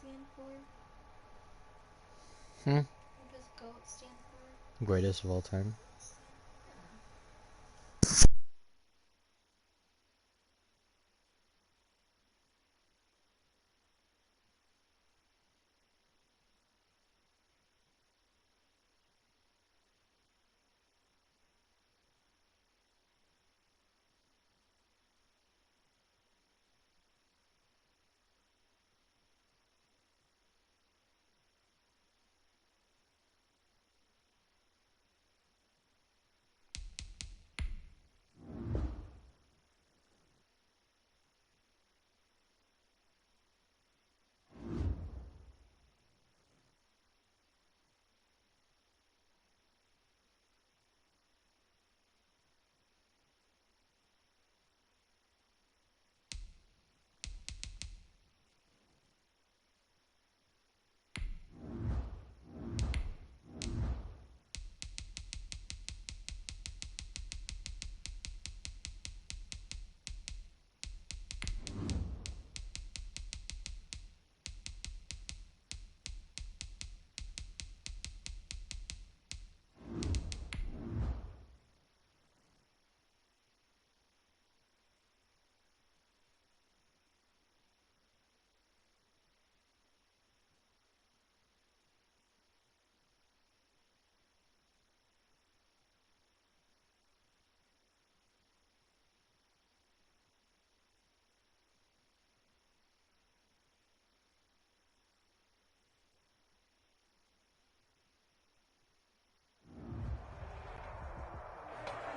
stand for? Hmm? What does GOAT stand for? Greatest of all time.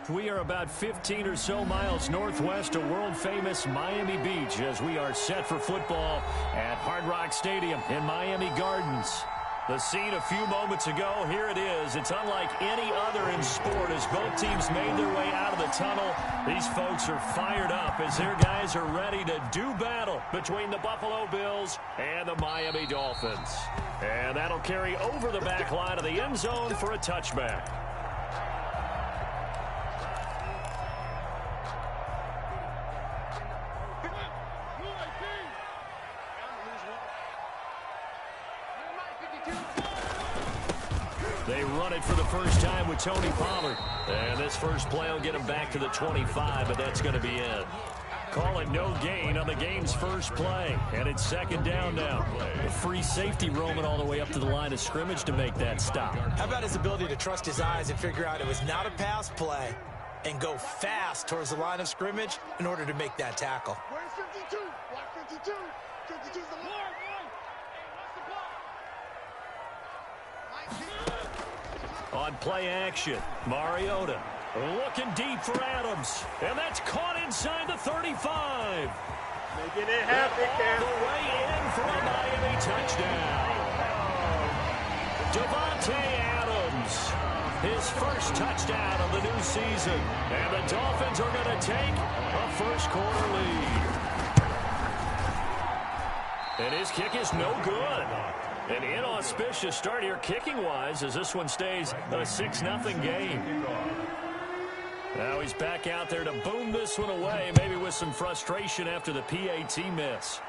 We are about 15 or so miles northwest of world-famous Miami Beach as we are set for football at Hard Rock Stadium in Miami Gardens. The scene a few moments ago, here it is. It's unlike any other in sport as both teams made their way out of the tunnel. These folks are fired up as their guys are ready to do battle between the Buffalo Bills and the Miami Dolphins. And that'll carry over the back line of the end zone for a touchback. They run it for the first time with Tony Pollard. And this first play will get him back to the 25, but that's going to be it. Call it no gain on the game's first play. And it's second down now. A free safety roaming all the way up to the line of scrimmage to make that stop. How about his ability to trust his eyes and figure out it was not a pass play and go fast towards the line of scrimmage in order to make that tackle? Where's 52? Block 52. 52's the mark. On play action, Mariota looking deep for Adams. And that's caught inside the 35. Making it happen, Cam. All the way in for a Miami touchdown. Devontae Adams, his first touchdown of the new season. And the Dolphins are going to take a first quarter lead. And his kick is no good. An inauspicious start here kicking-wise as this one stays a 6-0 game. Now he's back out there to boom this one away, maybe with some frustration after the PAT miss.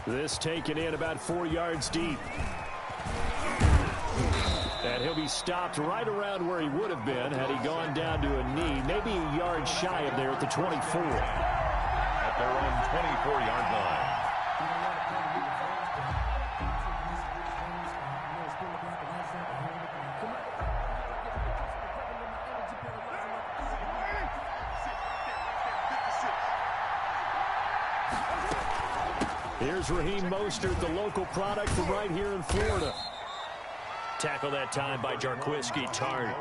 This taken in about 4 yards deep. And he'll be stopped right around where he would have been had he gone down to a knee, maybe a yard shy of there at the 24. At their own 24-yard line. Here's Raheem Mostert, the local product from right here in Florida. Tackle that time by Jarquiski Tartt.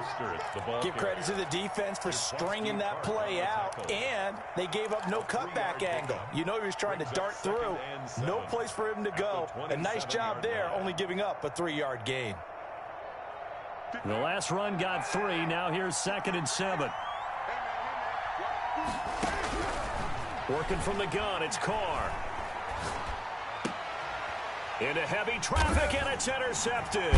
Give credit to the defense for stringing that play out, and they gave up no cutback angle. You know he was trying to dart through. No place for him to go. A nice job there, only giving up a 3-yard gain. The last run got 3. Now here's 2nd and 7. Working from the gun, it's Carr. Into heavy traffic, and it's intercepted.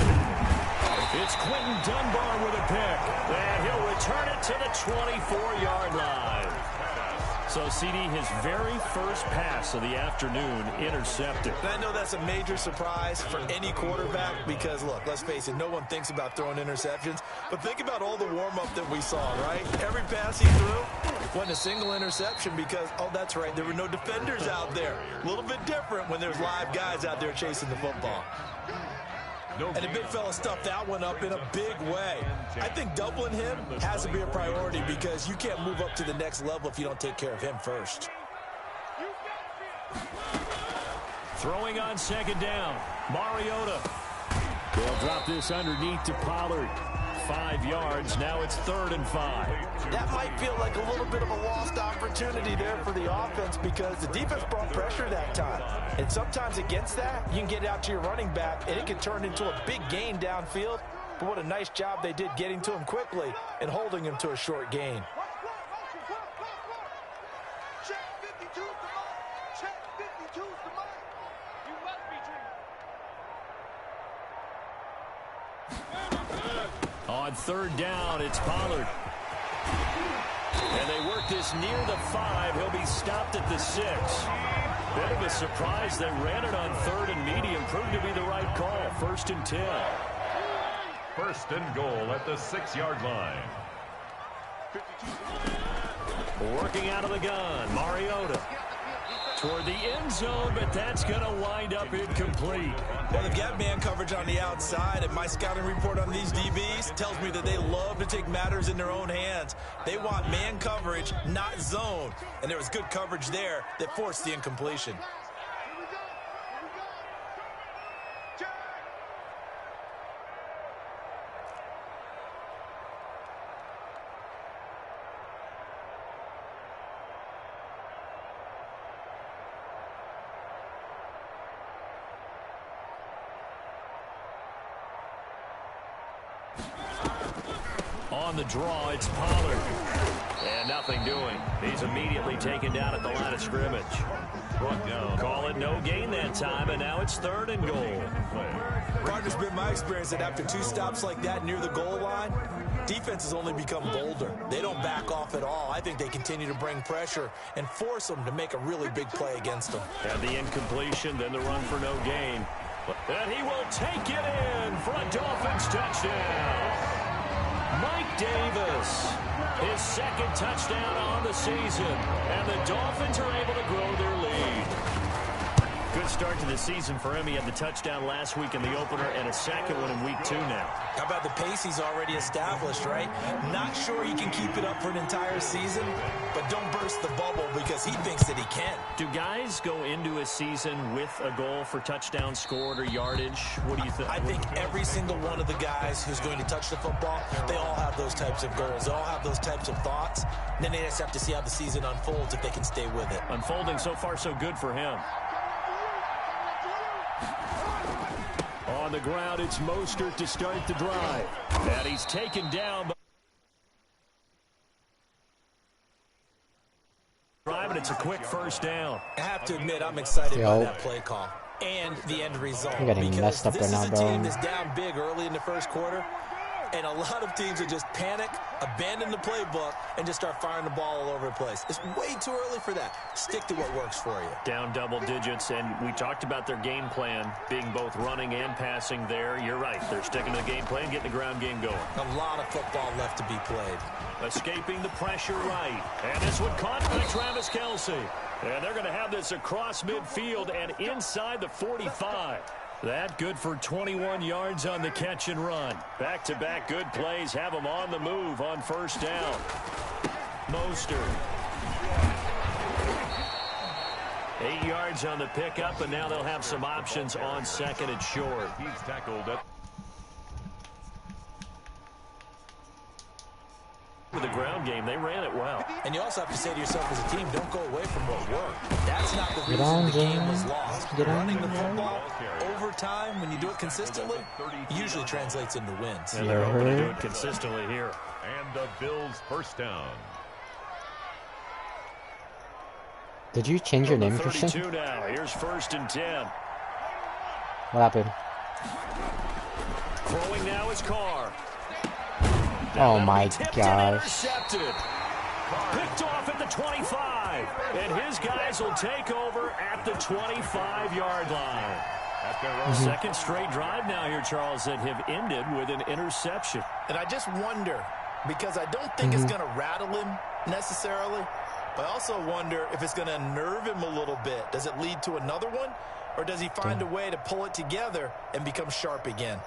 It's Quentin Dunbar with a pick. And he'll return it to the 24-yard line. So, CD, his very first pass of the afternoon intercepted. And I know that's a major surprise for any quarterback because, look, let's face it, no one thinks about throwing interceptions. But think about all the warm-up that we saw, right? Every pass he threw wasn't a single interception because, oh, that's right, there were no defenders out there. A little bit different when there's live guys out there chasing the football. And the big fella stuffed that one up in a big way. I think doubling him has to be a priority because you can't move up to the next level if you don't take care of him first. Throwing on second down, Mariota. They'll drop this underneath to Pollard. 5 yards, now it's 3rd and 5. That might feel like a little bit of a lost opportunity there for the offense because the defense brought pressure that time. And sometimes against that, you can get out to your running back, and it can turn into a big gain downfield. But what a nice job they did getting to him quickly and holding him to a short gain. On 3rd down, it's Pollard. And they work this near the 5. He'll be stopped at the 6. Bit of a surprise. They ran it on 3rd and medium. Proved to be the right call. 1st and 10. 1st and goal at the 6-yard line. Working out of the gun, Mariota. Toward the end zone, but that's going to wind up incomplete. Well, they've got man coverage on the outside, and my scouting report on these DBs tells me that they love to take matters in their own hands. They want man coverage, not zone. And there was good coverage there that forced the incompletion. On the draw, it's Pollard. And nothing doing. He's immediately taken down at the line of scrimmage. Brought down. Call it no gain that time, and now it's 3rd and goal. Partner's been my experience that after 2 stops like that near the goal line, defenses only become bolder. They don't back off at all. I think they continue to bring pressure and force them to make a really big play against them. And the incompletion, then the run for no gain. And he will take it in for a Dolphins touchdown. Mike Davis, his 2nd touchdown on the season, and the Dolphins are able to grow their lead. Good start to the season for him. He had the touchdown last week in the opener and a 2nd one in week 2 now. How about the pace he's already established, right? Not sure he can keep it up for an entire season, but don't burst the bubble because he thinks that he can. Do guys go into a season with a goal for touchdown scored or yardage? What do you think? I think every single one of the guys who's going to touch the football, they all have those types of goals. They all have those types of thoughts. And then they just have to see how the season unfolds if they can stay with it. Unfolding so far so good for him. On the ground, it's Mostert to start the drive. And he's taken down. And it's a quick 1st down. I have to admit, I'm excited by that play call and the end result. I'm getting messed up right now, bro. This is a team that's down big early in the 1st quarter. And a lot of teams will just panic, abandon the playbook, and just start firing the ball all over the place. It's way too early for that. Stick to what works for you. Down double digits, and we talked about their game plan being both running and passing there. You're right. They're sticking to the game plan, getting the ground game going. A lot of football left to be played. Escaping the pressure right. And this one caught by Travis Kelce. And they're going to have this across midfield and inside the 45. That good for 21 yards on the catch and run. Back-to-back good plays have them on the move on 1st down. Mostert. 8 yards on the pickup, and now they'll have some options on 2nd and short. He's tackled up. With the ground game, they ran it well. And you also have to say to yourself as a team, don't go away from what worked. That's not the reason the game was lost. Running the football over time, when you do it consistently, usually translates into wins. And they're hoping to do it consistently here. And the Bills' 1st down. Did you change your name, Christian? 32 now. Here's 1st and 10. What happened? Throwing now is Carr. Oh my gosh. Picked off at the 25. And his guys will take over at the 25-yard line. Second straight drive now here, Charles, that have ended with an interception. And I just wonder, because I don't think it's going to rattle him necessarily, but I also wonder if it's going to unnerve him a little bit. Does it lead to another one, or does he find a way to pull it together and become sharp again?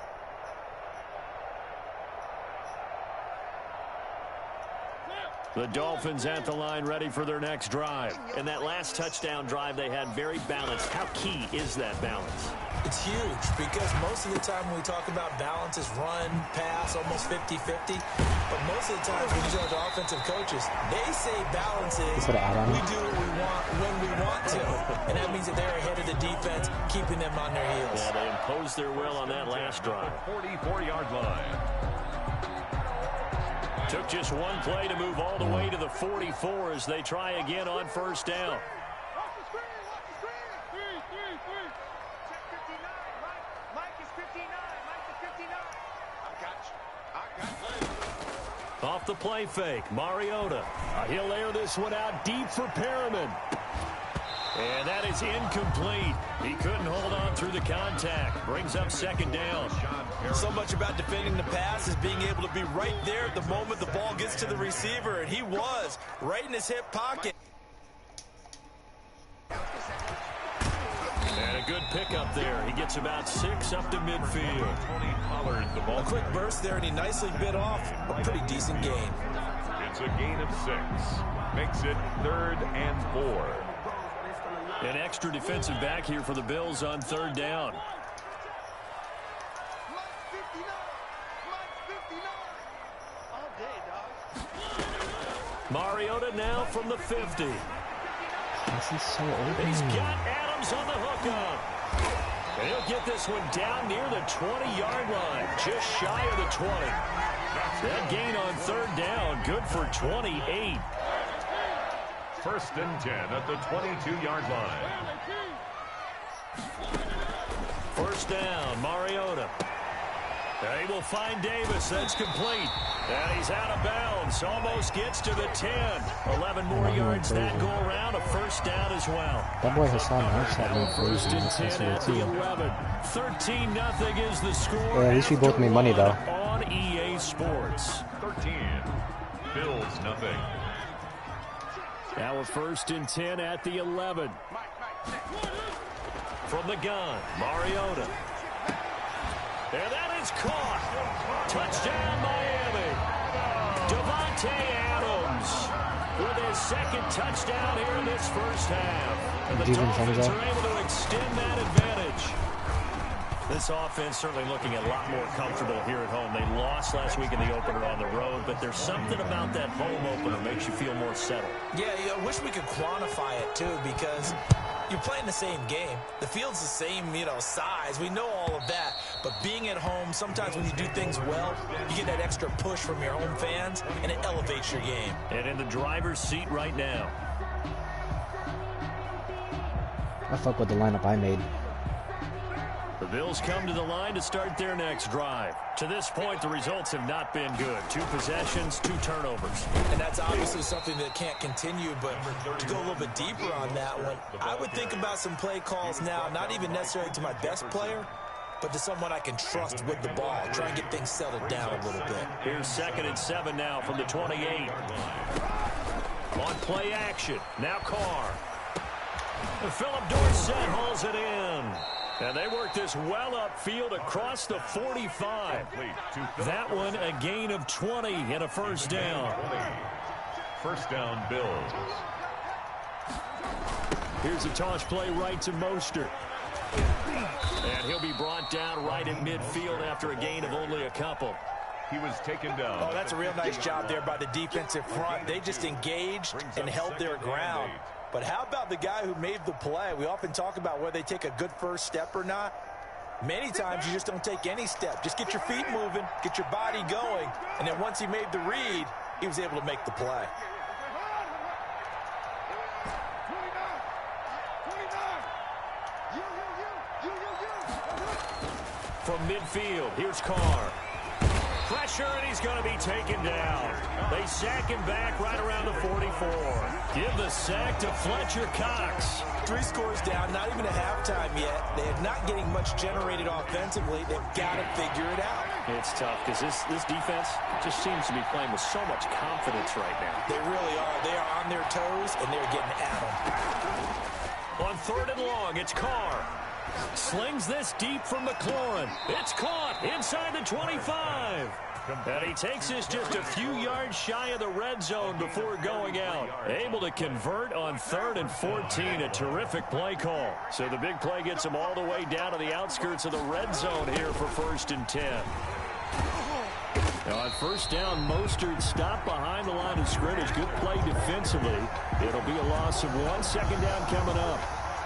The Dolphins at the line ready for their next drive. And that last touchdown drive they had very balanced. How key is that balance? It's huge because most of the time when we talk about balance is run, pass, almost 50-50. But most of the time when you judge offensive coaches, they say balance is we do what we want when we want to. And that means that they're ahead of the defense, keeping them on their heels. Yeah, they imposed their will on that last drive. 44-yard line. Took just one play to move all the way to the 44 as they try again on first down. Off the play fake, Mariota. He'll air this one out deep for Perriman. And that is incomplete. He couldn't hold on through the contact. Brings up second down. So much about defending the pass is being able to be right there at the moment the ball gets to the receiver, and he was right in his hip pocket. And a good pickup there. He gets about 6 up to midfield. A quick burst there, and he nicely bit off a pretty decent gain. It's a gain of 6. Makes it 3rd and 4. An extra defensive back here for the Bills on third down. Mariota now from the 50. This is so open. He's got Adams on the hookup. And he'll get this one down near the 20-yard line, just shy of the 20. That gain on third down, good for 28. 1st and 10 at the 22-yard line. First down, Mariota. And he will find Davis. That's complete. And he's out of bounds. Almost gets to the 10. 11 more yards that go around. A first down as well. That boy Hassan Marks had me First crazy and this 10 year at the too. 11. 13-0 is the score. Yeah, at least we both made money though. On EA Sports. 13. Bills nothing. Now a 1st and 10 at the 11. From the gun, Mariota. And that is caught. Touchdown, Miami. Devontae Adams with his 2nd touchdown here in this first half. And the Dolphins are able to extend that advantage. This offense certainly looking a lot more comfortable here at home. They lost last week in the opener on the road, but there's something about that home opener makes you feel more settled. Yeah, I wish we could quantify it, too, because you're playing the same game. The field's the same, size. We know all of that. But being at home, sometimes when you do things well, you get that extra push from your home fans, and it elevates your game. And in the driver's seat right now. I fuck with the lineup I made. The Bills come to the line to start their next drive. To this point, the results have not been good. 2 possessions, 2 turnovers. And that's obviously something that can't continue, but to go a little bit deeper on that one, I would think about some play calls now, not even necessarily to my best player, but to someone I can trust with the ball. Try and get things settled down a little bit. Here's 2nd and 7 now from the 28. On play action, now Carr. And Philip Dorsett hauls it in. And they work this well upfield across the 45. That one a gain of 20 and a first down. First down, Bills. Here's a toss play right to Mostert. And he'll be brought down right in midfield after a gain of only a couple. He was taken down. Oh, that's a real nice job there by the defensive front. They just engaged and held their ground. But how about the guy who made the play? We often talk about whether they take a good first step or not. Many times you just don't take any step. Just get your feet moving, get your body going, and then once he made the read, he was able to make the play. From midfield, here's Carr. Pressure, and he's going to be taken down. They sack him back right around the 44. Give the sack to Fletcher Cox. 3 scores down, not even a halftime yet. They're not getting much generated offensively. They've got to figure it out. It's tough because this defense just seems to be playing with so much confidence right now. They really are. They are on their toes, and they're getting at them. On 3rd and long, it's Carr. Slings this deep from McLaurin. It's caught inside the 25. And he takes this just a few yards shy of the red zone before going out. Able to convert on 3rd and 14. A terrific play call. So the big play gets him all the way down to the outskirts of the red zone here for 1st and 10. Now on 1st down, Mostert stopped behind the line of scrimmage. Good play defensively. It'll be a loss of 1. 2nd down coming up.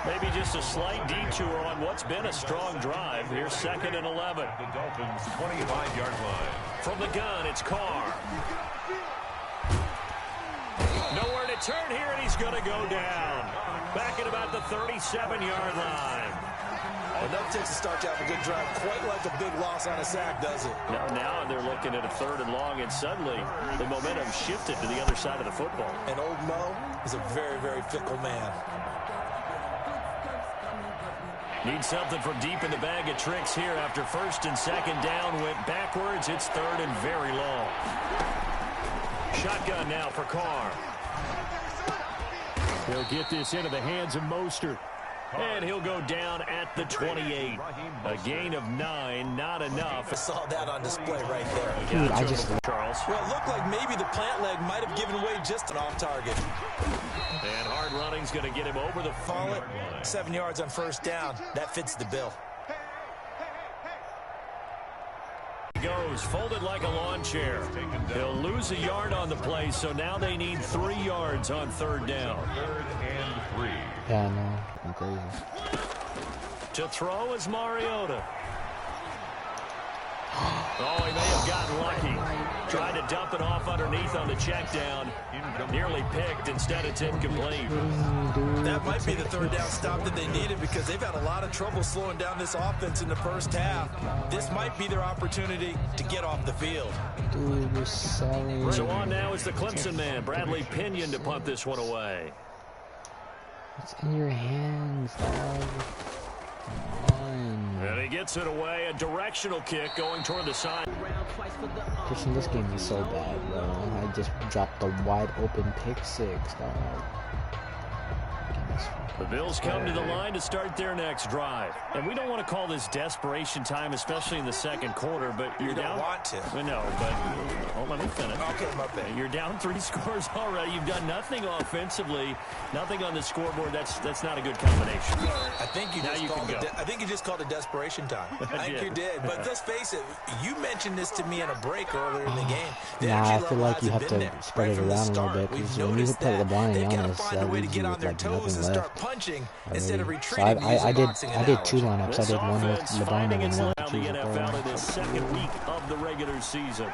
Maybe just a slight detour on what's been a strong drive. Here's 2nd and 11. The Dolphins' 25-yard line. From the gun, it's Carr. Nowhere to turn here, and he's going to go down. Back at about the 37-yard line. Enough takes to start to have a good drive. Quite like a big loss on a sack, does it? Now they're looking at a 3rd and long, and suddenly the momentum shifted to the other side of the football. And old Mo is a very, very fickle man. Need something from deep in the bag of tricks here after 1st and 2nd down went backwards. It's 3rd and very long. Shotgun now for Carr. He'll get this into the hands of Mostert. And he'll go down at the 28. A gain of 9, not enough. I saw that on display right there. Dude, I just... Charles. Well, it looked like maybe the plant leg might have given away just an off target. And hard running's going to get him over the Call it 7 yards on 1st down. That fits the bill. Goes folded like a lawn chair. They'll lose a yard on the play, so now they need 3 yards on 3rd down. 3rd and 3. Yeah, no. I'm crazy. To throw is Mariota. Oh, he may have gotten lucky. Tried to dump it off underneath on the check down. Nearly picked. Instead, it's incomplete. That might be the 3rd down stop that they needed because they've had a lot of trouble slowing down this offense in the 1st half. This might be their opportunity to get off the field. Dude, you're selling. So on now is the Clemson man, Bradley Pinion, to punt this one away. It's in your hands, dog. And he gets it away. A directional kick going toward the side. Pushing this game is so bad, bro. I just dropped the wide open pick 6, dog. The Bills come to the line to start their next drive. And we don't want to call this desperation time, especially in the 2nd quarter, but you're down. You don't want to. No, but let me finish. Okay, my bad. You're down 3 scores already. You've done nothing offensively, nothing on the scoreboard. That's not a good combination. I think you just called it desperation time. I think you did. But let's face it, you mentioned this to me in a break earlier in the game. Nah, I feel like you have to spread it around a little bit because when you play LeBron and Giannis, that leaves you with like nothing left. Instead of So retreating, I did 2 lineups. I did one with Offense LeBron finding and its one way with around the NFL in this Chiefs. 2nd week of the regular season.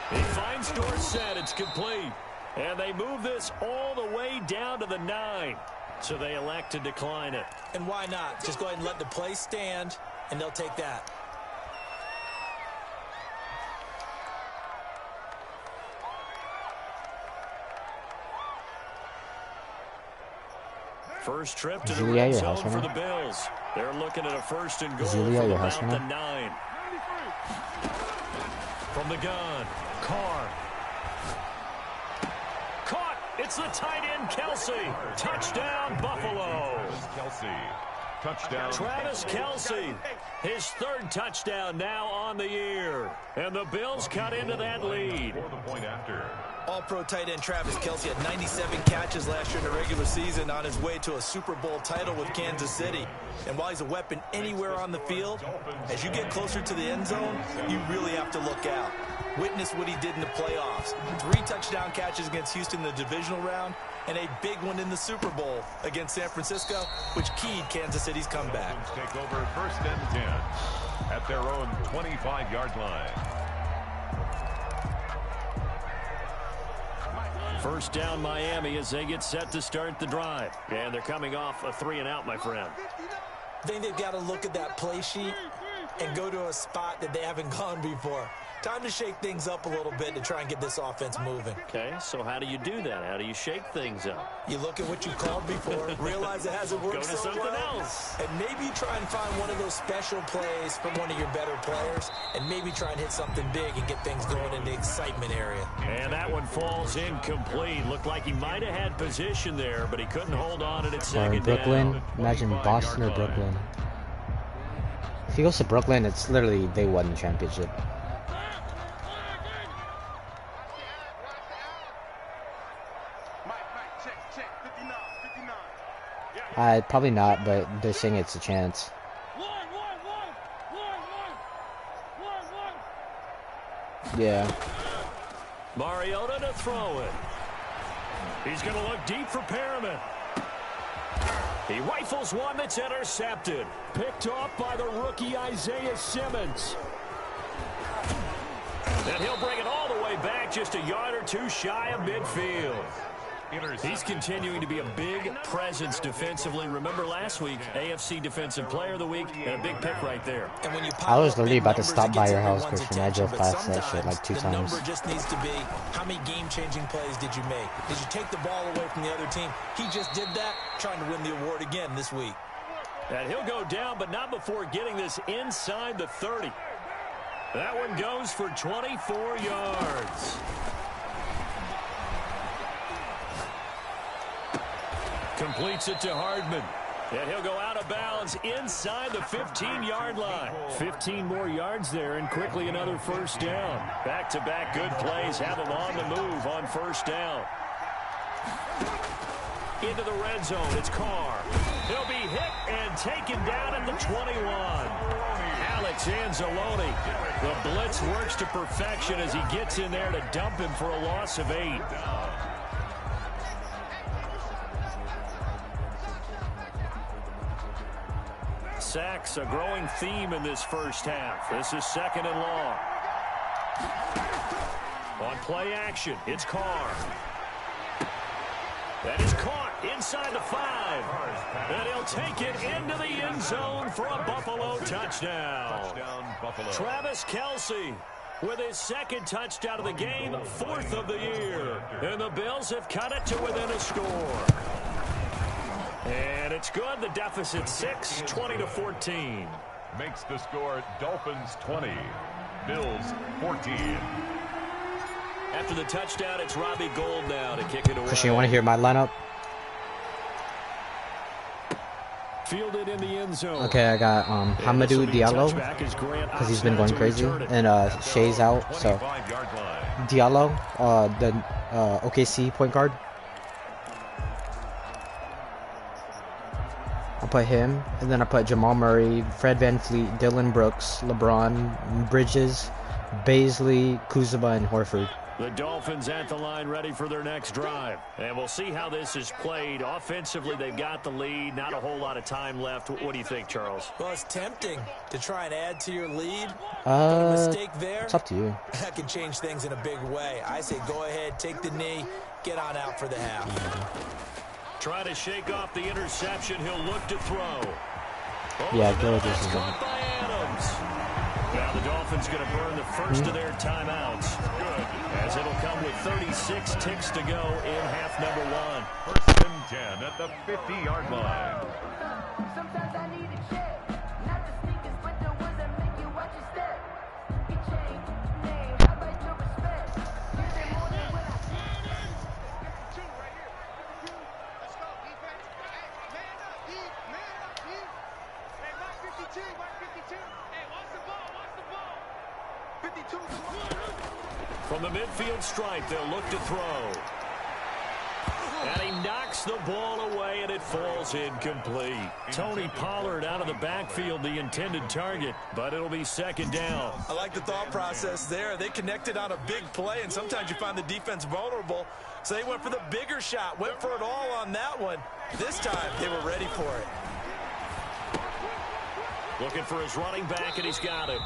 He finds Dorsett. It's complete. And they move this all the way down to the 9. So they elect to decline it. And why not? Just go ahead and let the play stand, and they'll take that. First trip to the Julia, red your zone house for runner? the Bills. They're looking at a 1st and goal Julia, from your about house the runner? 9. From the gun, Carr. Caught. It's the tight end, Kelsey. Touchdown, Buffalo. Kelsey. Touchdown. Travis Kelsey, his 3rd touchdown now on the year. And the Bills cut into that lead. For the point after. All-pro tight end Travis Kelsey had 97 catches last year in the regular season on his way to a Super Bowl title with Kansas City. And while he's a weapon anywhere on the field, as you get closer to the end zone, you really have to look out. Witness what he did in the playoffs. 3 touchdown catches against Houston in the divisional round, and a big one in the Super Bowl against San Francisco, which keyed Kansas City's comeback. Take over 1st and 10 at their own 25-yard line. 1st down Miami as they get set to start the drive. And they're coming off a 3 and out, my friend. I think they've got to look at that play sheet and go to a spot that they haven't gone before. Time to shake things up a little bit to try and get this offense moving. Okay, so how do you do that? How do you shake things up? You look at what you called before, realize it hasn't worked Go to so something well, else. and maybe try and find one of those special plays from one of your better players, and maybe try and hit something big and get things going in the excitement area. And that one falls incomplete. Looked like he might have had position there, but he couldn't hold on at its second Brooklyn, down. imagine Boston or Brooklyn. If he goes to Brooklyn, it's literally they won the championship. Probably not, but they're saying it's a chance. Yeah. Mariota to throw it. He's going to look deep for Perriman. He rifles one that's intercepted. Picked off by the rookie Isaiah Simmons. And he'll bring it all the way back just a yard or two shy of midfield. He's continuing to be a big presence defensively. Remember last week, AFC Defensive Player of the Week, and a big pick right there. And when you I was literally about to stop by your house, because Christian. I drove past that shit like 2 the times. number just needs to be, how many game-changing plays did you make? Did you take the ball away from the other team? He just did that, trying to win the award again this week. And he'll go down, but not before getting this inside the 30. That one goes for 24 yards. Completes it to Hardman. And he'll go out of bounds inside the 15-yard line. 15 more yards there, and quickly another first down. Back-to-back good plays have him on the move on first down. Into the red zone, it's Carr. He'll be hit and taken down at the 21. Alex Anzalone. The blitz works to perfection as he gets in there to dump him for a loss of 8. Sacks, a growing theme in this first half. This is second and long. On play action, it's Carr. That is caught inside the 5. And he'll take it into the end zone for a Buffalo touchdown. Travis Kelce with his second touchdown of the game, 4th of the year. And the Bills have cut it to within a score. And it's good. The deficit 6, 20-14. Makes the score Dolphins 20, Bills 14. After the touchdown, it's Robbie Gould now to kick it away. Christian, you want to hear my lineup? Fielded in the end zone. Okay, I got Hamidou Diallo because he's been going crazy, and Shea's out, so Diallo, the OKC point guard. I'll put him, and then I put Jamal Murray, Fred VanVleet, Dylan Brooks, LeBron, Bridges, Baisley, Kuzma, and Horford. The Dolphins at the line ready for their next drive. And we'll see how this is played. Offensively, they've got the lead. Not a whole lot of time left. What do you think, Charles? Well, it's tempting to try and add to your lead. A mistake there. It's up to you. That can change things in a big way. I say go ahead, take the knee, get on out for the half. Try to shake off the interception. He'll look to throw. Yeah, go with this. Caught by Adams. Now the Dolphins going to burn the first of their timeouts. Good. As it'll come with 36 ticks to go in half number 1. 1st and 10 at the 50-yard line. Sometimes I need a check. Not the sneakers, but the ones that make you watch your step. You change name. How about your respect? You say more than what I see. Two right here. Let's go, defense. Hey, man up, D. Man up, D. Hey, mark 52, mark 52. Hey, watch the ball, watch the ball. 52. From the midfield stripe, they'll look to throw. And he knocks the ball away, and it falls incomplete. Tony Pollard out of the backfield, the intended target, but it'll be second down. I like the thought process there. They connected on a big play, and sometimes you find the defense vulnerable. So they went for the bigger shot, went for it all on that one. This time, they were ready for it. Looking for his running back, and he's got it.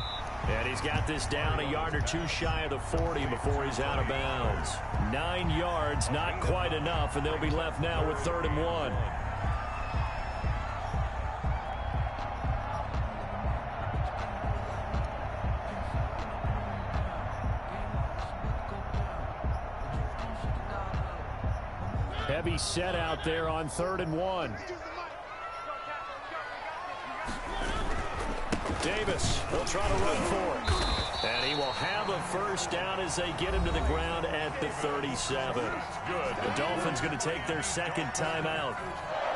And he's got this down a yard or two shy of the 40 before he's out of bounds. 9 yards, not quite enough, and they'll be left now with 3rd and 1. Heavy set out there on 3rd and 1. Davis will try to run for it. And he will have a first down as they get him to the ground at the 37. Good. The Dolphins going to take their second timeout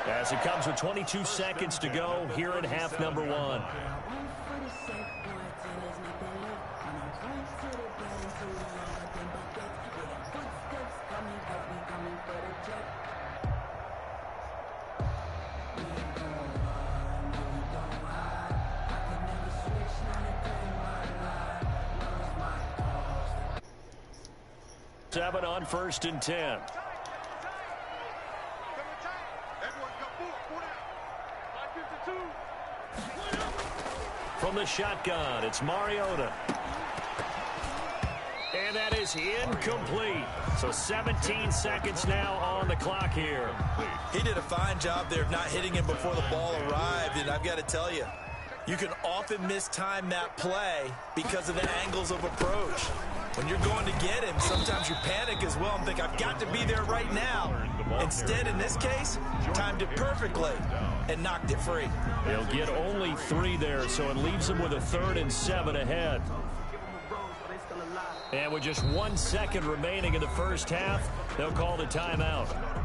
as it comes with 22 seconds to go here in half number 1. Seven on 1st and 10. From the shotgun, it's Mariota. And that is incomplete. So 17 seconds now on the clock here. He did a fine job there of not hitting him before the ball arrived, and I've got to tell you, you can often mistime that play because of the angles of approach. When you're going to get him, sometimes you panic as well and think, I've got to be there right now. Instead, in this case, timed it perfectly and knocked it free. He'll get only 3 there, so it leaves him with a 3rd and 7 ahead. And with just 1 second remaining in the first half, they'll call the timeout.